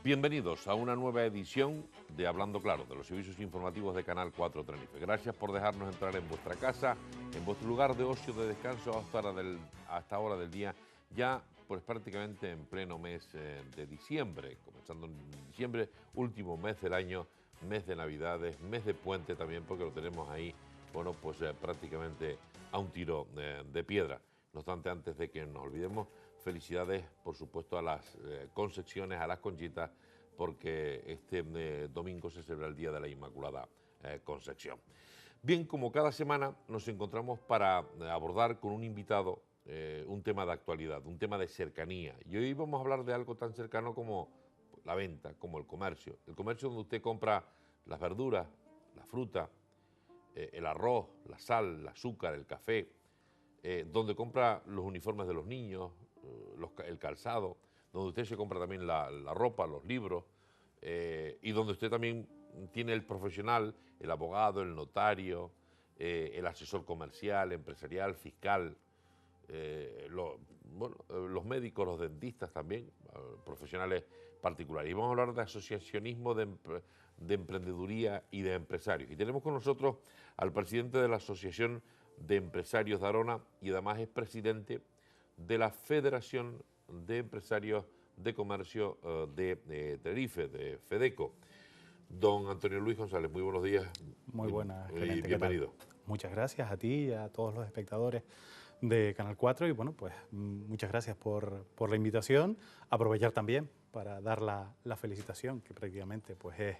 Bienvenidos a una nueva edición de Hablando Claro, de los servicios informativos de Canal 4 Tenerife. Gracias por dejarnos entrar en vuestra casa, en vuestro lugar de ocio, de descanso hasta hora del día, ya pues prácticamente en pleno mes de diciembre, comenzando en diciembre, último mes del año, mes de Navidades, mes de puente también, porque lo tenemos ahí, bueno, pues prácticamente a un tiro de piedra. No obstante, antes de que nos olvidemos, felicidades, por supuesto, a las Concepciones, a las Conchitas, porque este domingo se celebra el Día de la Inmaculada Concepción. Bien, como cada semana nos encontramos para abordar con un invitado un tema de actualidad, un tema de cercanía. Y hoy vamos a hablar de algo tan cercano como la venta, como el comercio. El comercio donde usted compra las verduras, la fruta, el arroz, la sal, el azúcar, el café, donde compra los uniformes de los niños, el calzado, donde usted se compra también la ropa, los libros, y donde usted también tiene el profesional, el abogado, el notario, el asesor comercial, empresarial, fiscal, los médicos, los dentistas también, profesionales particulares. Y vamos a hablar de asociacionismo, de emprendeduría y de empresarios. Y tenemos con nosotros al presidente de la Asociación de Empresarios de Arona y además es presidente de la Federación de Empresarios de Comercio de Tenerife, de FEDECO. Don Antonio Luis González, muy buenos días. Muy buenas, Clemente, bienvenido. Muchas gracias a ti y a todos los espectadores de Canal 4 y bueno, pues muchas gracias por la invitación. Aprovechar también para dar la felicitación, que prácticamente pues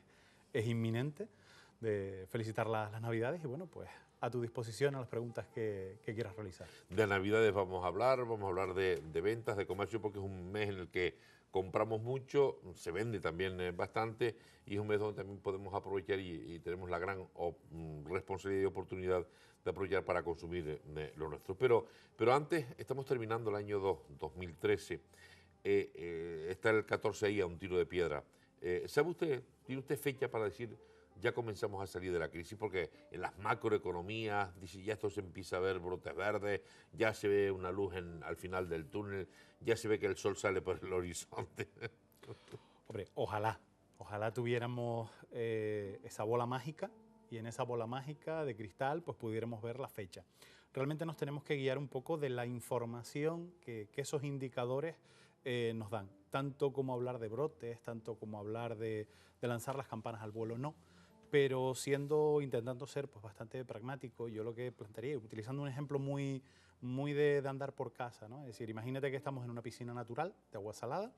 es inminente, de felicitar las Navidades y bueno, pues a tu disposición a las preguntas que quieras realizar. De Navidades vamos a hablar de ventas, de comercio, porque es un mes en el que compramos mucho, se vende también bastante y es un mes donde también podemos aprovechar y tenemos la gran responsabilidad y oportunidad de aprovechar para consumir lo nuestro. Pero antes, estamos terminando el año 2013, está el 14 ahí a un tiro de piedra. ¿Sabe usted, tiene usted fecha para decir ya comenzamos a salir de la crisis? Porque en las macroeconomías dice ya esto se empieza a ver brotes verdes, ya se ve una luz al final del túnel, ya se ve que el sol sale por el horizonte. Hombre, ojalá tuviéramos esa bola mágica y en esa bola mágica de cristal pues pudiéramos ver la fecha. Realmente nos tenemos que guiar un poco de la información que esos indicadores nos dan, tanto como hablar de brotes, tanto como hablar de lanzar las campanas al vuelo, no. Pero intentando ser pues bastante pragmático, yo lo que plantearía, utilizando un ejemplo muy de andar por casa, ¿no? Es decir, imagínate que estamos en una piscina natural de agua salada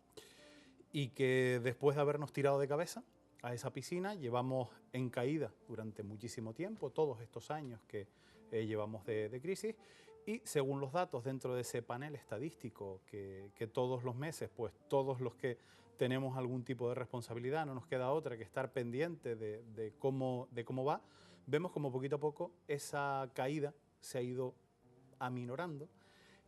y que después de habernos tirado de cabeza a esa piscina llevamos en caída durante muchísimo tiempo, todos estos años que llevamos de crisis, y según los datos dentro de ese panel estadístico que todos los meses, pues todos los que tenemos algún tipo de responsabilidad, no nos queda otra que estar pendiente de cómo va, vemos como poquito a poco esa caída se ha ido aminorando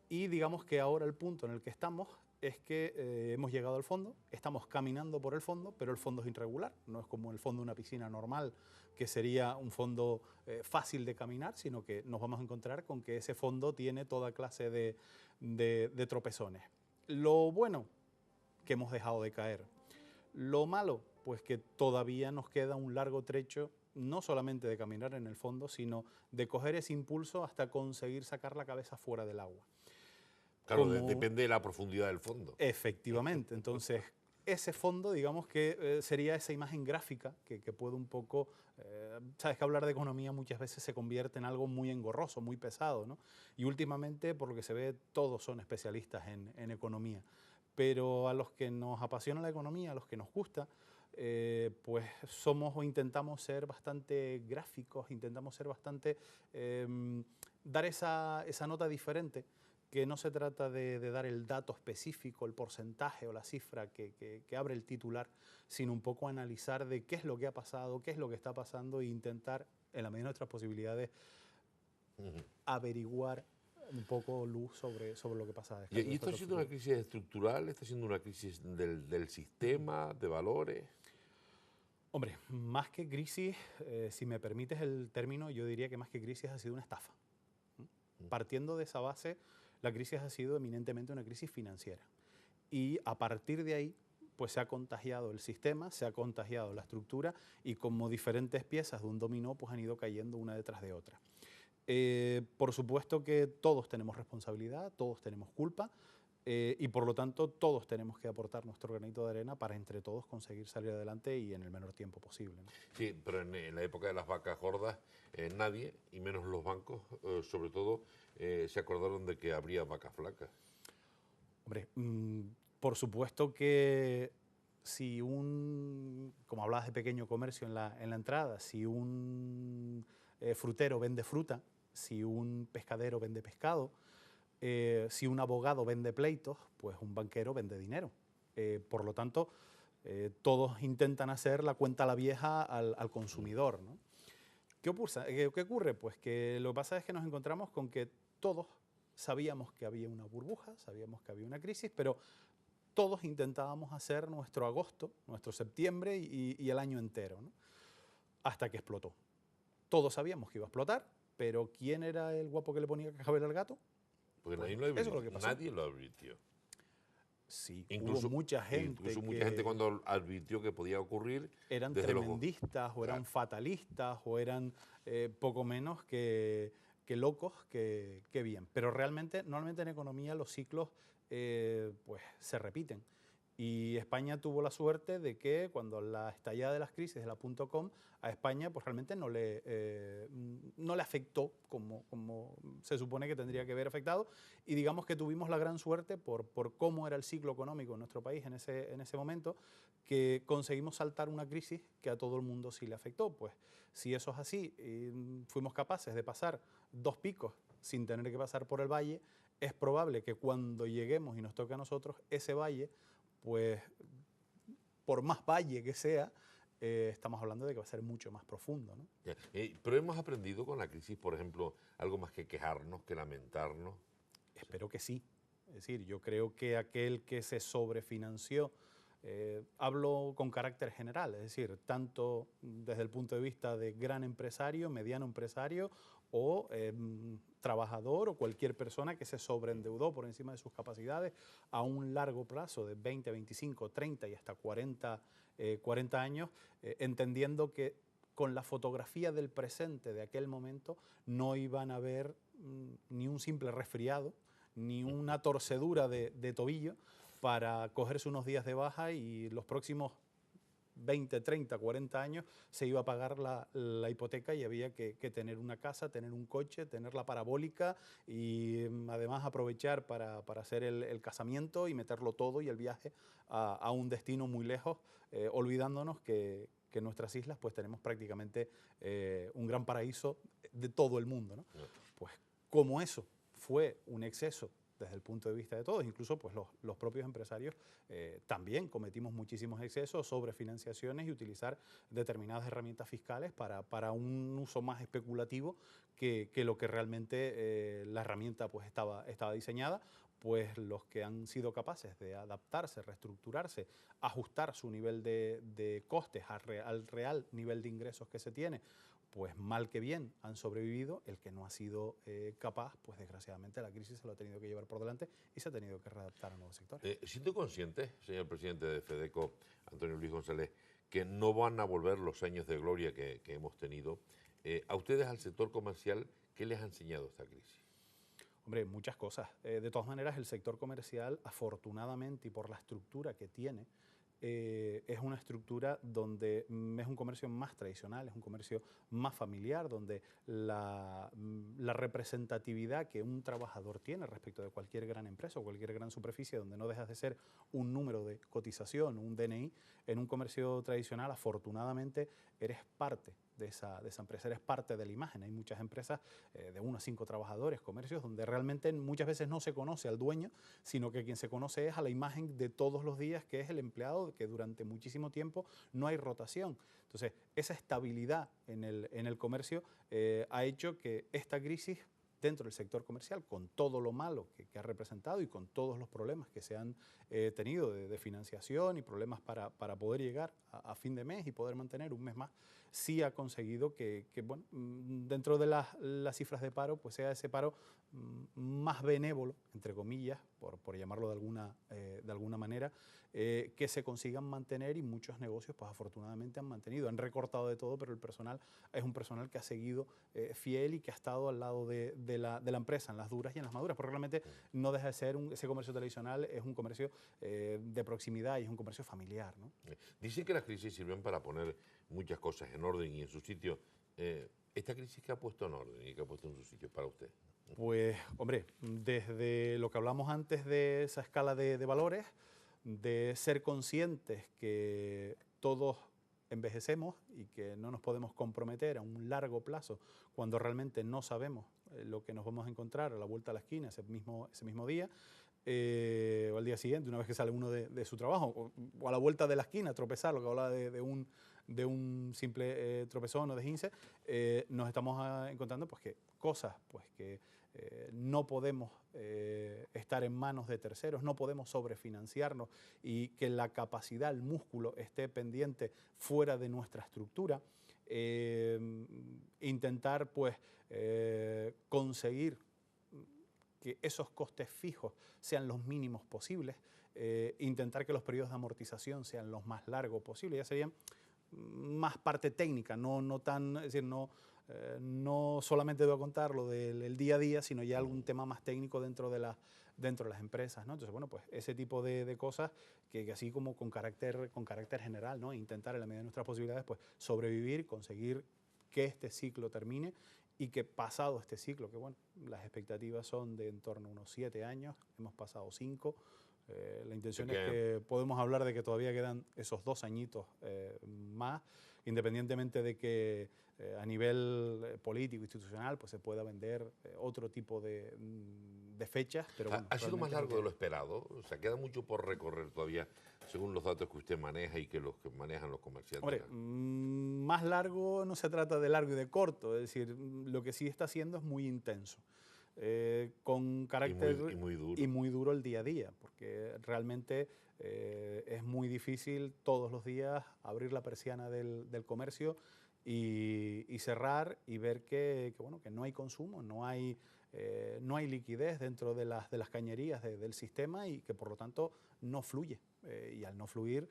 y digamos que ahora el punto en el que estamos es que hemos llegado al fondo, estamos caminando por el fondo, pero el fondo es irregular, no es como el fondo de una piscina normal, que sería un fondo fácil de caminar, sino que nos vamos a encontrar con que ese fondo tiene toda clase de tropezones. Lo bueno, que hemos dejado de caer. Lo malo, pues que todavía nos queda un largo trecho, no solamente de caminar en el fondo, sino de coger ese impulso hasta conseguir sacar la cabeza fuera del agua. Claro, depende de la profundidad del fondo. Efectivamente, entonces ese fondo, digamos que sería esa imagen gráfica que puede un poco, sabes que hablar de economía muchas veces se convierte en algo muy engorroso, muy pesado, ¿no? Y últimamente, por lo que se ve, todos son especialistas en economía, pero a los que nos apasiona la economía, a los que nos gusta, pues somos o intentamos ser bastante gráficos, intentamos ser bastante, dar esa nota diferente, que no se trata de dar el dato específico, el porcentaje o la cifra que abre el titular, sino un poco analizar de qué es lo que ha pasado, qué es lo que está pasando e intentar, en la medida de nuestras posibilidades, averiguar un poco luz sobre lo que pasa. ¿Y esto ha sido una crisis estructural? ¿Está siendo una crisis del sistema, de valores? Hombre, más que crisis, si me permites el término, yo diría que más que crisis ha sido una estafa. Partiendo de esa base, la crisis ha sido eminentemente una crisis financiera. Y a partir de ahí, pues se ha contagiado el sistema, se ha contagiado la estructura y como diferentes piezas de un dominó pues han ido cayendo una detrás de otra. Por supuesto que todos tenemos responsabilidad, todos tenemos culpa y por lo tanto todos tenemos que aportar nuestro granito de arena para entre todos conseguir salir adelante y en el menor tiempo posible, ¿no? Sí, pero en la época de las vacas gordas, nadie, y menos los bancos, sobre todo, se acordaron de que habría vacas flacas. Hombre, por supuesto que si como hablabas de pequeño comercio en la entrada, si un frutero vende fruta, si un pescadero vende pescado, si un abogado vende pleitos, pues un banquero vende dinero. Por lo tanto, todos intentan hacer la cuenta a la vieja al consumidor, ¿no? ¿Qué ocurre? Pues que lo que pasa es que nos encontramos con que todos sabíamos que había una burbuja, sabíamos que había una crisis, pero todos intentábamos hacer nuestro agosto, nuestro septiembre y el año entero, ¿no? Hasta que explotó. Todos sabíamos que iba a explotar, pero ¿quién era el guapo que le ponía cascabel al gato? Porque Pues nadie lo advirtió. eso es lo que pasó. Nadie lo advirtió. Sí, Incluso, hubo mucha gente mucha gente cuando advirtió que podía ocurrir, eran desde luego, tremendistas o eran claro, fatalistas o eran poco menos que locos que bien. Pero realmente, normalmente en economía los ciclos pues se repiten. Y España tuvo la suerte de que cuando la estallada de las crisis de la .com a España pues realmente no le afectó como se supone que tendría que haber afectado y digamos que tuvimos la gran suerte por cómo era el ciclo económico en nuestro país en ese momento que conseguimos saltar una crisis que a todo el mundo sí le afectó. Pues si eso es así, fuimos capaces de pasar 2 picos sin tener que pasar por el valle, es probable que cuando lleguemos y nos toque a nosotros ese valle, pues por más valle que sea, estamos hablando de que va a ser mucho más profundo, ¿no? Pero hemos aprendido con la crisis, por ejemplo, algo más que quejarnos, que lamentarnos. Espero que sí. Es decir, yo creo que aquel que se sobrefinanció, hablo con carácter general, es decir, tanto desde el punto de vista de gran empresario, mediano empresario o trabajador o cualquier persona que se sobreendeudó por encima de sus capacidades a un largo plazo de 20, 25, 30 y hasta 40 años, entendiendo que con la fotografía del presente de aquel momento no iban a ver ni un simple resfriado, ni una torcedura de tobillo para cogerse unos días de baja y los próximos 20, 30, 40 años se iba a pagar la hipoteca y había que tener una casa, tener un coche, tener la parabólica y además aprovechar para hacer el casamiento y meterlo todo y el viaje a un destino muy lejos, olvidándonos que en nuestras islas pues tenemos prácticamente un gran paraíso de todo el mundo, ¿no? Pues como eso fue un exceso desde el punto de vista de todos, incluso pues los propios empresarios también cometimos muchísimos excesos, sobrefinanciaciones y utilizar determinadas herramientas fiscales para un uso más especulativo que lo que realmente la herramienta pues estaba diseñada. Pues los que han sido capaces de adaptarse, reestructurarse, ajustar su nivel de costes al real nivel de ingresos que se tiene, pues mal que bien han sobrevivido. El que no ha sido capaz, pues desgraciadamente la crisis se lo ha tenido que llevar por delante y se ha tenido que readaptar a nuevos sectores. ¿Siento consciente, señor presidente de FEDECO, Antonio Luis González, que no van a volver los años de gloria que hemos tenido? A ustedes, al sector comercial, ¿qué les ha enseñado esta crisis? Hombre, muchas cosas. De todas maneras, el sector comercial, afortunadamente y por la estructura que tiene, es una estructura donde es un comercio más tradicional, es un comercio más familiar, donde la representatividad que un trabajador tiene respecto de cualquier gran empresa o cualquier gran superficie, donde no dejas de ser un número de cotización, un DNI, en un comercio tradicional, afortunadamente, eres parte de esa empresa, eres parte de la imagen. Hay muchas empresas de 1 a 5 trabajadores, comercios, donde realmente muchas veces no se conoce al dueño, sino que quien se conoce es a la imagen de todos los días, que es el empleado, que durante muchísimo tiempo no hay rotación. Entonces, esa estabilidad en el comercio ha hecho que esta crisis dentro del sector comercial, con todo lo malo que ha representado y con todos los problemas que se han tenido de financiación y problemas para poder llegar a fin de mes y poder mantener un mes más, sí ha conseguido que bueno, dentro de las cifras de paro, pues sea ese paro más benévolo, entre comillas, por llamarlo de alguna manera, que se consigan mantener, y muchos negocios pues afortunadamente han mantenido. Han recortado de todo, pero el personal es un personal que ha seguido fiel y que ha estado al lado de la empresa en las duras y en las maduras, porque realmente no deja de ser ese comercio tradicional, es un comercio de proximidad y es un comercio familiar, ¿no? Dicen que las crisis sirven para poner muchas cosas en orden y en su sitio. ¿Esta crisis qué ha puesto en orden y qué ha puesto en su sitio para usted? Pues, hombre, desde lo que hablamos antes de esa escala de valores, de ser conscientes que todos envejecemos y que no nos podemos comprometer a un largo plazo cuando realmente no sabemos lo que nos vamos a encontrar a la vuelta a la esquina ese mismo día, o al día siguiente, una vez que sale uno de su trabajo, o a la vuelta de la esquina, tropezar, lo que hablaba de un simple tropezón o desguince, nos estamos encontrando pues, que cosas pues, que no podemos estar en manos de terceros, no podemos sobrefinanciarnos y que la capacidad, el músculo esté pendiente fuera de nuestra estructura. Intentar pues conseguir que esos costes fijos sean los mínimos posibles, intentar que los periodos de amortización sean los más largos posibles, ya serían más parte técnica, no tan, es decir, no solamente voy a contar lo del día a día, sino ya algún tema más técnico dentro de las empresas, ¿no? Entonces, bueno, pues ese tipo de cosas que así como con carácter general, ¿no? Intentar en la medida de nuestras posibilidades, pues sobrevivir, conseguir que este ciclo termine y que pasado este ciclo, que bueno, las expectativas son de en torno a unos 7 años, hemos pasado 5, la intención es que podemos hablar de que todavía quedan esos 2 añitos más, independientemente de que a nivel político, institucional, pues se pueda vender otro tipo de fechas. Pero bueno, ¿Ha sido más largo de lo esperado? O sea, queda mucho por recorrer todavía, según los datos que usted maneja y que los que manejan los comerciantes. Hombre, más largo no se trata de largo y de corto, es decir, lo que sí está haciendo es muy intenso. Con carácter y muy duro el día a día, porque realmente es muy difícil todos los días abrir la persiana del comercio y cerrar y ver bueno, que no hay consumo, no hay liquidez dentro de las cañerías del sistema y que por lo tanto no fluye. Y al no fluir,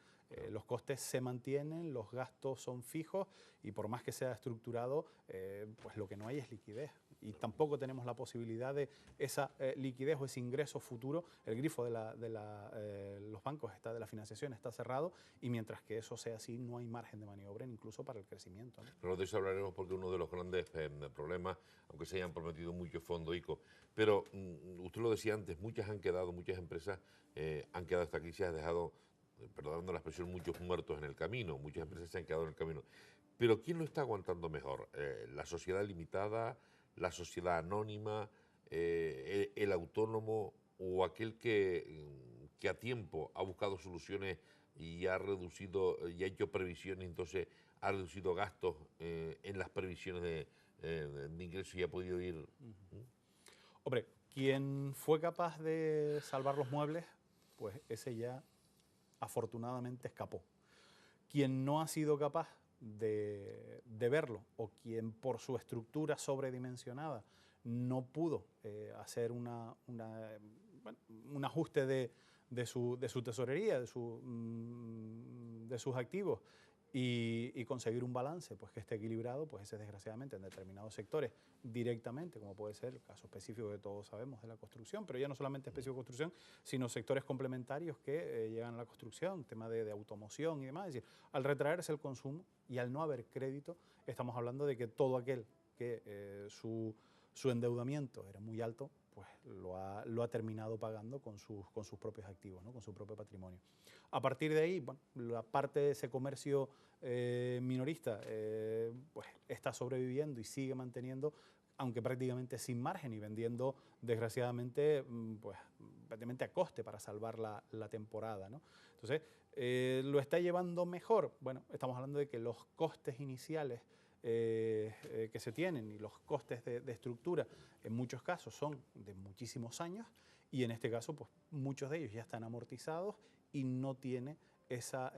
los costes se mantienen, los gastos son fijos y por más que sea estructurado, pues lo que no hay es liquidez. Y tampoco tenemos la posibilidad de esa liquidez o ese ingreso futuro. El grifo de los bancos, de la financiación, está cerrado y mientras que eso sea así, no hay margen de maniobra incluso para el crecimiento, ¿no? Pero de eso hablaremos porque uno de los grandes problemas, aunque se hayan prometido mucho fondo ICO, pero usted lo decía antes, muchas empresas han quedado, esta crisis ha dejado, perdonando la expresión, muchos muertos en el camino, muchas empresas se han quedado en el camino. Pero ¿quién lo está aguantando mejor? ¿La sociedad limitada, la sociedad anónima, el autónomo o aquel que a tiempo ha buscado soluciones y ha reducido y ha hecho previsiones, entonces ha reducido gastos en las previsiones de ingresos y ha podido ir? Hombre, quien fue capaz de salvar los muebles, pues ese ya afortunadamente escapó. Quien no ha sido capaz de verlo o quien por su estructura sobredimensionada no pudo hacer un ajuste de su tesorería, de sus activos y conseguir un balance pues, que esté equilibrado, pues ese desgraciadamente en determinados sectores directamente, como puede ser el caso específico que todos sabemos de la construcción, pero ya no solamente específico de construcción, sino sectores complementarios que llegan a la construcción, tema de automoción y demás. Es decir, al retraerse el consumo y al no haber crédito, estamos hablando de que todo aquel que su endeudamiento era muy alto, pues lo ha terminado pagando con sus propios activos, ¿no? Con su propio patrimonio. A partir de ahí, bueno, la parte de ese comercio minorista pues está sobreviviendo y sigue manteniendo, aunque prácticamente sin margen y vendiendo, desgraciadamente, pues prácticamente a coste para salvar la temporada, ¿no? Entonces, ¿lo está llevando mejor? Bueno, estamos hablando de que los costes iniciales que se tienen y los costes de estructura en muchos casos son de muchísimos años y en este caso pues muchos de ellos ya están amortizados y no tiene esa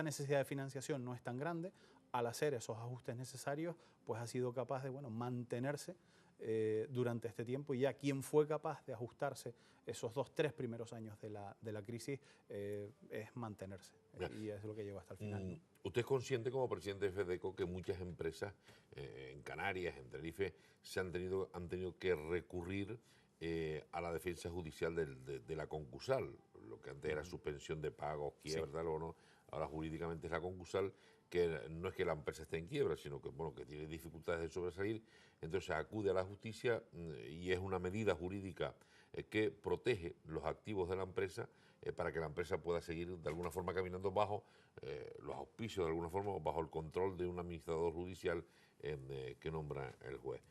necesidad de financiación no es tan grande. Al hacer esos ajustes necesarios pues ha sido capaz de mantenerse durante este tiempo, y ya quien fue capaz de ajustarse esos 2-3 primeros años de la crisis es mantenerse, y es lo que llegó hasta el final, ¿no? ¿Usted es consciente como presidente de FEDECO que muchas empresas en Canarias, en Tenerife, han tenido que recurrir a la defensa judicial de la concursal? Lo que antes era suspensión de pagos, quiebra, Sí. tal o no, ahora jurídicamente es la concursal, que no es que la empresa esté en quiebra, sino que, bueno, que tiene dificultades de sobresalir, entonces acude a la justicia y es una medida jurídica que protege los activos de la empresa para que la empresa pueda seguir de alguna forma caminando bajo los auspicios, de alguna forma, bajo el control de un administrador judicial que nombra el juez.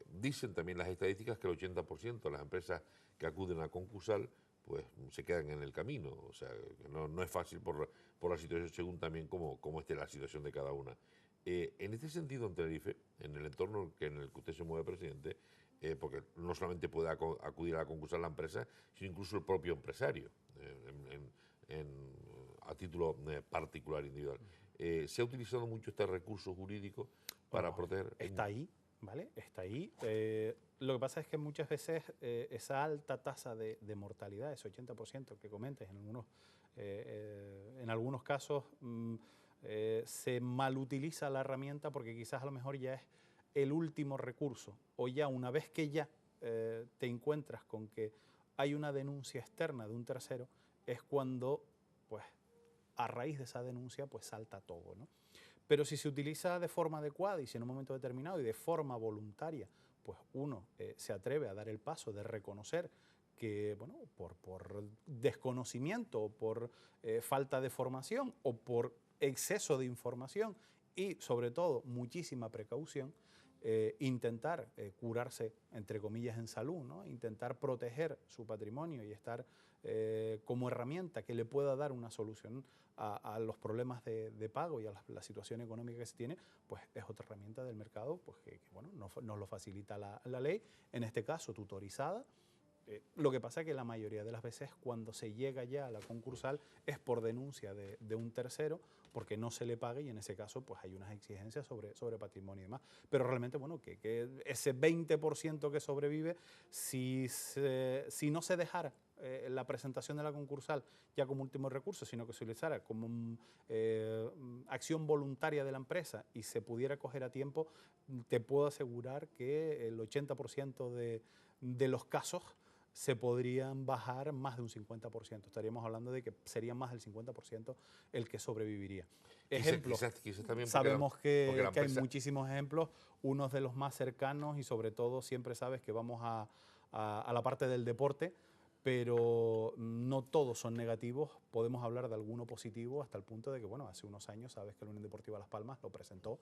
Dicen también las estadísticas que el 80% de las empresas que acuden a concursal pues se quedan en el camino, o sea, que no es fácil por la situación, según también cómo esté la situación de cada una. En este sentido, en Tenerife, en el entorno en el que usted se mueve, presidente, porque no solamente puede acudir a concursar la empresa, sino incluso el propio empresario, a título particular, individual. ¿Se ha utilizado mucho este recurso jurídico para proteger? Está ahí, ¿vale? Está ahí. Lo que pasa es que muchas veces esa alta tasa de mortalidad, ese 80% que comentas, en algunos casos se malutiliza la herramienta porque quizás a lo mejor ya es el último recurso, o ya una vez que ya te encuentras con que hay una denuncia externa de un tercero, es cuando, pues, a raíz de esa denuncia, pues salta todo, ¿no? Pero si se utiliza de forma adecuada y si en un momento determinado y de forma voluntaria, pues uno se atreve a dar el paso de reconocer que, bueno, por desconocimiento o por falta de formación o por exceso de información y sobre todo muchísima precaución, intentar curarse, entre comillas, en salud, ¿no? Intentar proteger su patrimonio y estar como herramienta que le pueda dar una solución a los problemas de pago y a la situación económica que se tiene, pues es otra herramienta del mercado pues que bueno, nos lo facilita la ley, en este caso tutorizada. Lo que pasa es que la mayoría de las veces cuando se llega ya a la concursal es por denuncia de un tercero porque no se le pague y en ese caso pues hay unas exigencias sobre patrimonio y demás. Pero realmente, bueno, que ese 20% que sobrevive, si no se dejara la presentación de la concursal ya como último recurso, sino que se utilizara como acción voluntaria de la empresa y se pudiera coger a tiempo, te puedo asegurar que el 80% de los casos se podrían bajar más de un 50%. Estaríamos hablando de que sería más del 50% el que sobreviviría. Ejemplos, quizás también sabemos porque la que hay empresa... muchísimos ejemplos, unos de los más cercanos y sobre todo siempre sabes que vamos a la parte del deporte, pero no todos son negativos, podemos hablar de alguno positivo hasta el punto de que, bueno, hace unos años sabes que la Unión Deportiva Las Palmas lo presentó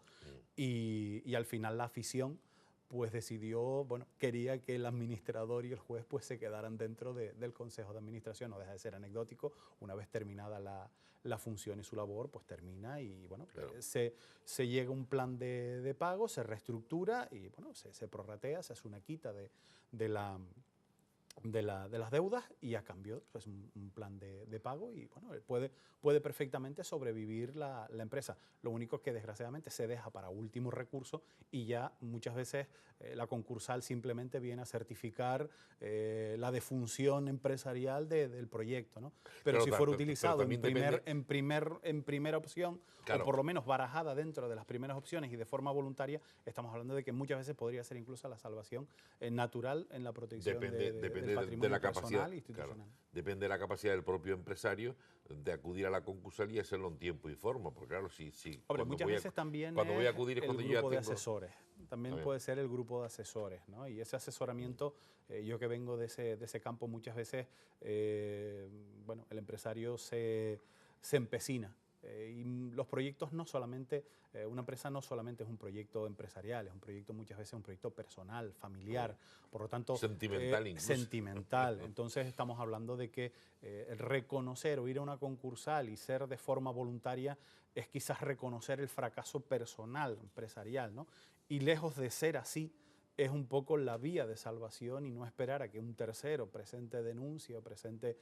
y al final la afición pues decidió, bueno, quería que el administrador y el juez pues se quedaran dentro del Consejo de Administración, no deja de ser anecdótico, una vez terminada la función y su labor, pues termina y bueno, Claro. se llega a un plan de pago, se reestructura y bueno, se prorratea, se hace una quita de las deudas y a cambio pues un plan de pago y bueno, puede perfectamente sobrevivir la empresa. Lo único es que desgraciadamente se deja para último recurso y ya muchas veces la concursal simplemente viene a certificar la defunción empresarial del proyecto, ¿no? Pero Claro, si fuera pero utilizado también depende... en primera opción, Claro. o por lo menos barajada dentro de las primeras opciones y de forma voluntaria, estamos hablando de que muchas veces podría ser incluso la salvación natural en la protección del patrimonio la capacidad, personal e institucional. claro, depende de la capacidad del propio empresario de acudir a la concursal y hacerlo en tiempo y forma, porque claro, si Hombre, muchas veces también cuando voy a es acudir es el cuando yo ya grupo de tengo... asesores, también puede ser el grupo de asesores, ¿no? Y ese asesoramiento, yo que vengo de ese campo muchas veces, bueno, el empresario se empecina. Y los proyectos no solamente, una empresa no solamente es un proyecto empresarial, es un proyecto muchas veces un proyecto personal, familiar, por lo tanto... Sentimental incluso. Sentimental. Entonces estamos hablando de que reconocer o ir a una concursal y ser de forma voluntaria es quizás reconocer el fracaso personal, empresarial, ¿no? Y lejos de ser así, es un poco la vía de salvación y no esperar a que un tercero presente denuncia o presente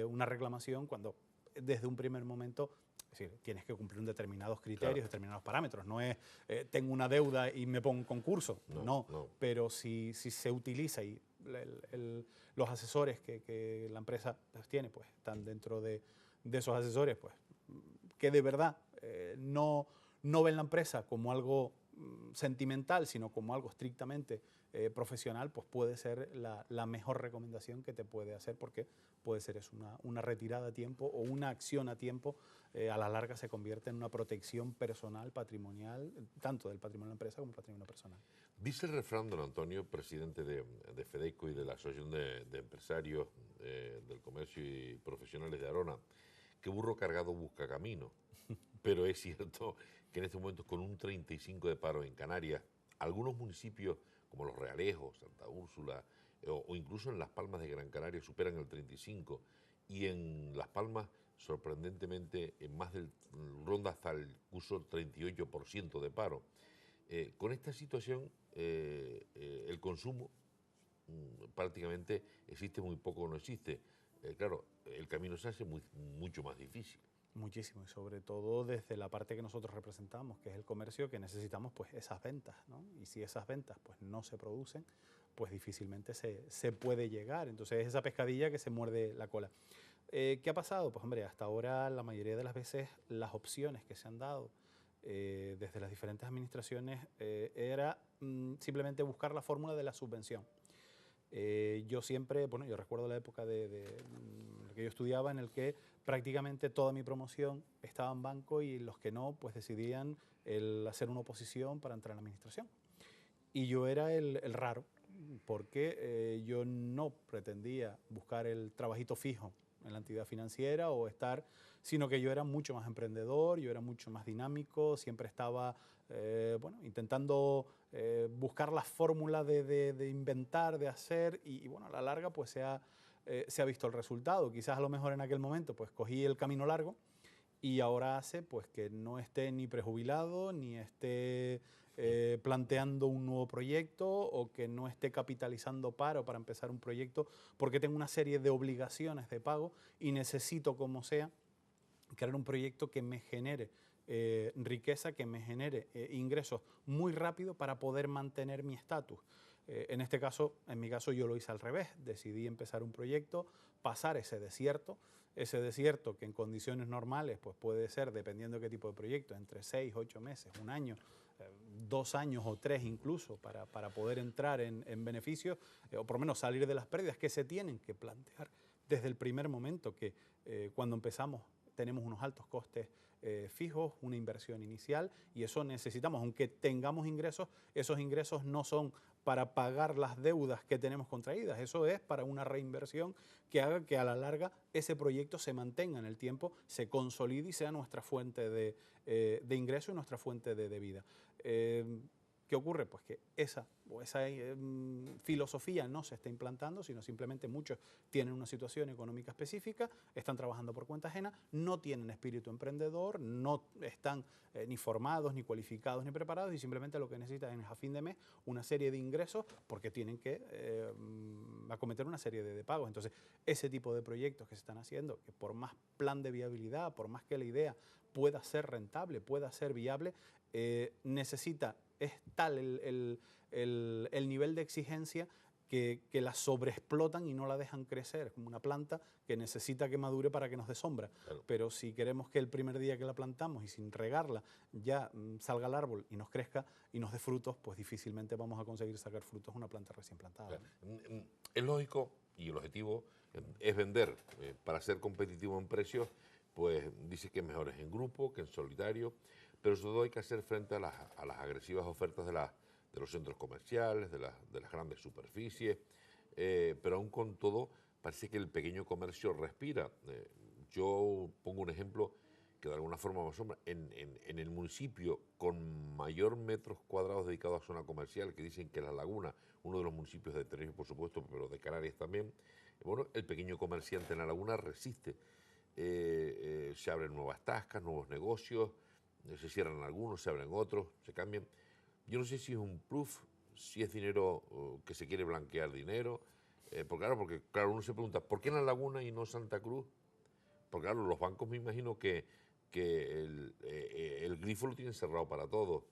una reclamación cuando desde un primer momento Es decir, tienes que cumplir determinados criterios, determinados parámetros. No es tengo una deuda y me pongo en concurso. No. Pero si se utiliza y los asesores que la empresa tiene, pues están dentro de esos asesores, pues que de verdad no ven la empresa como algo sentimental, sino como algo estrictamente profesional, pues puede ser la mejor recomendación que te puede hacer, porque puede ser una retirada a tiempo o una acción a tiempo, a la larga se convierte en una protección personal, patrimonial, tanto del patrimonio de la empresa como del patrimonio personal. Dice el refrán, don Antonio, presidente de FEDECO y de la Asociación de Empresarios del Comercio y Profesionales de Arona, que burro cargado busca camino. Pero es cierto que en estos momentos, con un 35 de paro en Canarias, algunos municipios como Los Realejos, Santa Úrsula o incluso en Las Palmas de Gran Canaria superan el 35, y en Las Palmas, sorprendentemente, ronda hasta el curso 38% de paro. Con esta situación, el consumo prácticamente existe muy poco o no existe. Claro, el camino se hace mucho más difícil. Muchísimo, y sobre todo desde la parte que nosotros representamos, que es el comercio, que necesitamos pues esas ventas, ¿no? Y si esas ventas pues no se producen, pues difícilmente se puede llegar. Entonces es esa pescadilla que se muerde la cola. ¿Qué ha pasado? Pues hombre, hasta ahora la mayoría de las veces las opciones que se han dado desde las diferentes administraciones era simplemente buscar la fórmula de la subvención. Yo siempre, bueno, yo recuerdo la época que yo estudiaba, en el que prácticamente toda mi promoción estaba en banco y los que no, pues decidían hacer una oposición para entrar en la administración. Y yo era el raro, porque yo no pretendía buscar el trabajito fijo en la entidad financiera o sino que yo era mucho más emprendedor, yo era mucho más dinámico, siempre estaba intentando buscar la fórmula de inventar, de hacer, y bueno, a la larga pues se ha visto el resultado. Quizás a lo mejor en aquel momento pues cogí el camino largo, y ahora hace pues que no esté ni prejubilado, ni esté planteando un nuevo proyecto, o que no esté capitalizando para empezar un proyecto, porque tengo una serie de obligaciones de pago y necesito, como sea, crear un proyecto que me genere riqueza, que me genere ingresos muy rápido para poder mantener mi estatus. En mi caso yo lo hice al revés, decidí empezar un proyecto, pasar ese desierto que en condiciones normales pues puede ser, dependiendo de qué tipo de proyecto, entre 6, 8 meses, un año, 2 años o 3 incluso, para poder entrar en beneficios, o por lo menos salir de las pérdidas que se tienen que plantear desde el primer momento, que cuando empezamos tenemos unos altos costes fijos, una inversión inicial, y eso necesitamos, aunque tengamos ingresos, esos ingresos no son para pagar las deudas que tenemos contraídas, eso es para una reinversión que haga que a la larga ese proyecto se mantenga en el tiempo, se consolide y sea nuestra fuente de ingreso y nuestra fuente de vida. ¿Qué ocurre? Pues que esa filosofía no se está implantando, sino simplemente muchos tienen una situación económica específica, están trabajando por cuenta ajena, no tienen espíritu emprendedor, no están ni formados, ni cualificados, ni preparados, y simplemente lo que necesitan es a fin de mes una serie de ingresos, porque tienen que acometer una serie de pagos. Entonces, ese tipo de proyectos que se están haciendo, que por más plan de viabilidad, por más que la idea pueda ser rentable, pueda ser viable, es tal el nivel de exigencia que la sobreexplotan y no la dejan crecer. Es como una planta que necesita que madure para que nos dé sombra. Claro. Pero si queremos que el primer día que la plantamos y sin regarla ya salga el árbol y nos crezca y nos dé frutos, pues difícilmente vamos a conseguir sacar frutos una planta recién plantada. Claro. Es lógico, y el objetivo es vender. Para ser competitivo en precios, pues dice que mejor es en grupo que en solitario, pero sobre todo hay que hacer frente a las agresivas ofertas de los centros comerciales, de las grandes superficies, pero aún con todo parece que el pequeño comercio respira. Yo pongo un ejemplo que de alguna forma me asombra. En el municipio con mayor metros cuadrados dedicados a zona comercial, que dicen que La Laguna, uno de los municipios de Tenerife, por supuesto, pero de Canarias también, bueno, el pequeño comerciante en La Laguna resiste. Se abren nuevas tascas, nuevos negocios, se cierran algunos, se abren otros, se cambian. Yo no sé si es un plus, si es dinero que se quiere blanquear dinero, porque claro, uno se pregunta, ¿por qué en La Laguna y no Santa Cruz? Porque claro, los bancos me imagino que que el grifo lo tienen cerrado para todo.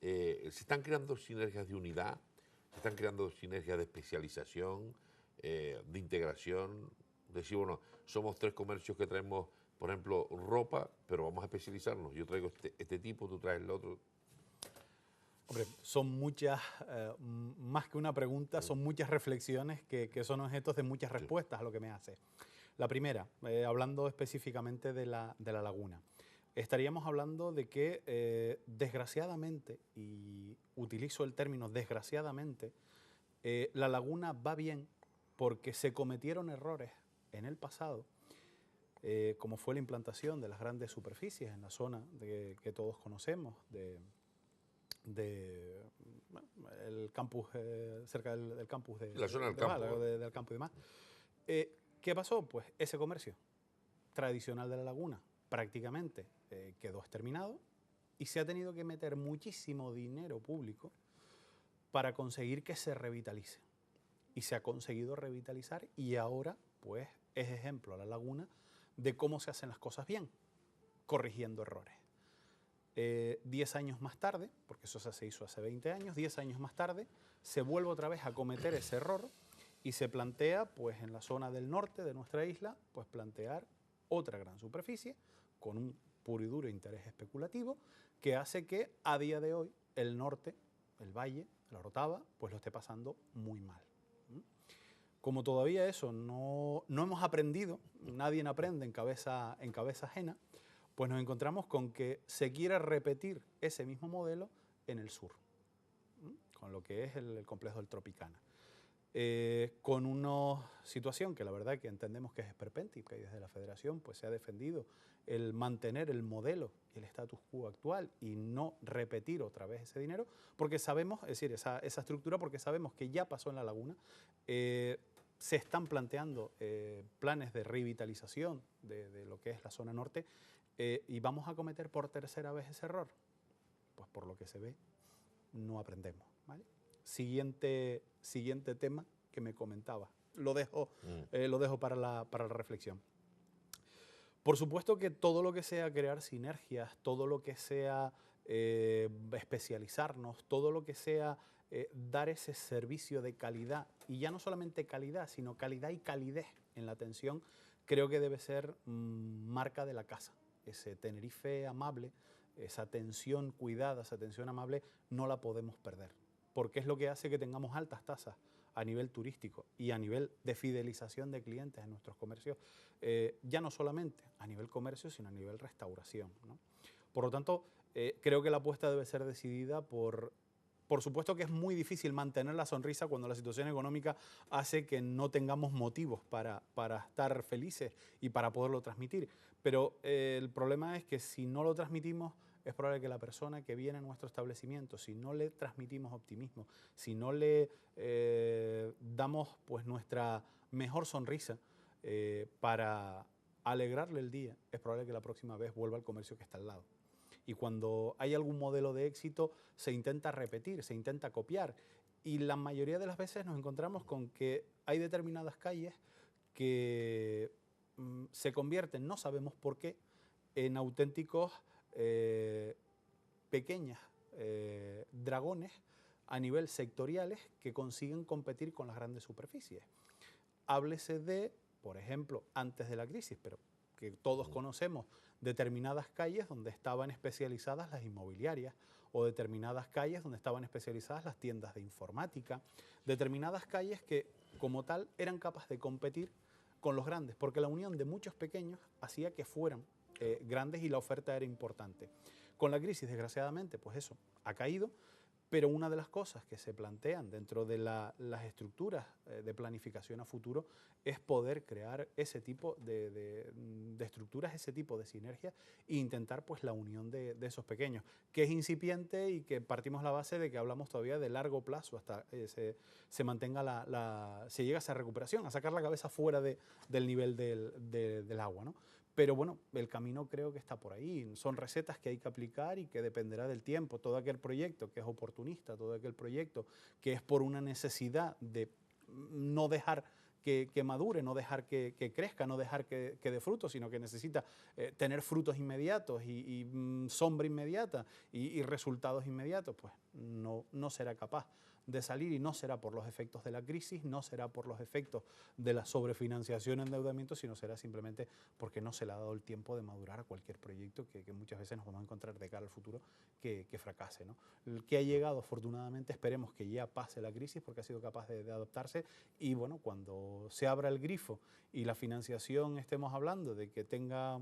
Se están creando sinergias de unidad, se están creando sinergias de especialización, de integración. Decir, bueno, somos 3 comercios que traemos, por ejemplo, ropa, pero vamos a especializarnos. Yo traigo este tipo, tú traes el otro. Hombre, son muchas, más que una pregunta, son muchas reflexiones que son objetos de muchas respuestas a lo que me hace. La primera, hablando específicamente de la laguna. Estaríamos hablando de que, desgraciadamente, y utilizo el término desgraciadamente, la laguna va bien porque se cometieron errores en el pasado, como fue la implantación de las grandes superficies en la zona que todos conocemos, el campus, cerca del campus La zona del campo. Málaga, del campo y demás. ¿Qué pasó? Pues ese comercio tradicional de la laguna prácticamente quedó exterminado y se ha tenido que meter muchísimo dinero público para conseguir que se revitalice. Y se ha conseguido revitalizar y ahora pues es ejemplo la laguna de cómo se hacen las cosas bien, corrigiendo errores. 10 años más tarde, porque eso se hizo hace 20 años, 10 años más tarde, se vuelve otra vez a cometer ese error y se plantea, pues en la zona del norte de nuestra isla, pues plantear otra gran superficie con un puro y duro interés especulativo que hace que a día de hoy el norte, el valle, la Orotava, pues lo esté pasando muy mal. Como todavía eso no hemos aprendido, nadie aprende en cabeza ajena, pues nos encontramos con que se quiere repetir ese mismo modelo en el sur, con lo que es el complejo del Tropicana. Con una situación que la verdad que entendemos que es esperpéntica y desde la Federación pues se ha defendido el mantener el modelo y el status quo actual y no repetir otra vez ese dinero, porque sabemos, es decir, esa estructura, porque sabemos que ya pasó en la laguna. Se están planteando planes de revitalización de lo que es la zona norte y vamos a cometer por tercera vez ese error. Pues por lo que se ve, no aprendemos, ¿vale? Siguiente tema que me comentaba. Lo dejo para la reflexión. Por supuesto que todo lo que sea crear sinergias, todo lo que sea especializarnos, todo lo que sea dar ese servicio de calidad, y ya no solamente calidad, sino calidad y calidez en la atención, creo que debe ser marca de la casa. Ese Tenerife amable, esa atención cuidada, esa atención amable, no la podemos perder, porque es lo que hace que tengamos altas tasas a nivel turístico y a nivel de fidelización de clientes en nuestros comercios, ya no solamente a nivel comercio, sino a nivel restauración, ¿no? Por lo tanto, creo que la apuesta debe ser decidida por supuesto que es muy difícil mantener la sonrisa cuando la situación económica hace que no tengamos motivos para estar felices y para poderlo transmitir. Pero el problema es que si no lo transmitimos, es probable que la persona que viene a nuestro establecimiento, si no le transmitimos optimismo, si no le damos pues nuestra mejor sonrisa para alegrarle el día, es probable que la próxima vez vuelva al comercio que está al lado. Y cuando hay algún modelo de éxito, se intenta repetir, se intenta copiar. Y la mayoría de las veces nos encontramos con que hay determinadas calles que se convierten, no sabemos por qué, en auténticos pequeñas dragones a nivel sectoriales que consiguen competir con las grandes superficies. Háblese de, por ejemplo, antes de la crisis, pero que todos conocemos, determinadas calles donde estaban especializadas las inmobiliarias o determinadas calles donde estaban especializadas las tiendas de informática, determinadas calles que como tal eran capaces de competir con los grandes, porque la unión de muchos pequeños hacía que fueran grandes y la oferta era importante. Con la crisis, desgraciadamente, pues eso ha caído, pero una de las cosas que se plantean dentro de las estructuras de planificación a futuro es poder crear ese tipo de estructuras, ese tipo de sinergias e intentar pues la unión de esos pequeños, que es incipiente y que partimos la base de que hablamos todavía de largo plazo hasta se mantenga se llega a esa recuperación, a sacar la cabeza fuera del nivel del agua, ¿no? Pero bueno, el camino creo que está por ahí. Son recetas que hay que aplicar y que dependerá del tiempo. Todo aquel proyecto que es oportunista, todo aquel proyecto que es por una necesidad de no dejar que madure, no dejar que crezca, no dejar que dé frutos, sino que necesita tener frutos inmediatos y sombra inmediata y resultados inmediatos, pues no será capaz de salir, y no será por los efectos de la crisis, no será por los efectos de la sobrefinanciación y endeudamiento, sino será simplemente porque no se le ha dado el tiempo de madurar a cualquier proyecto que muchas veces nos vamos a encontrar de cara al futuro que fracase, ¿no? El que ha llegado, afortunadamente, esperemos que ya pase la crisis porque ha sido capaz de adaptarse, y bueno, cuando se abra el grifo y la financiación estemos hablando de que tenga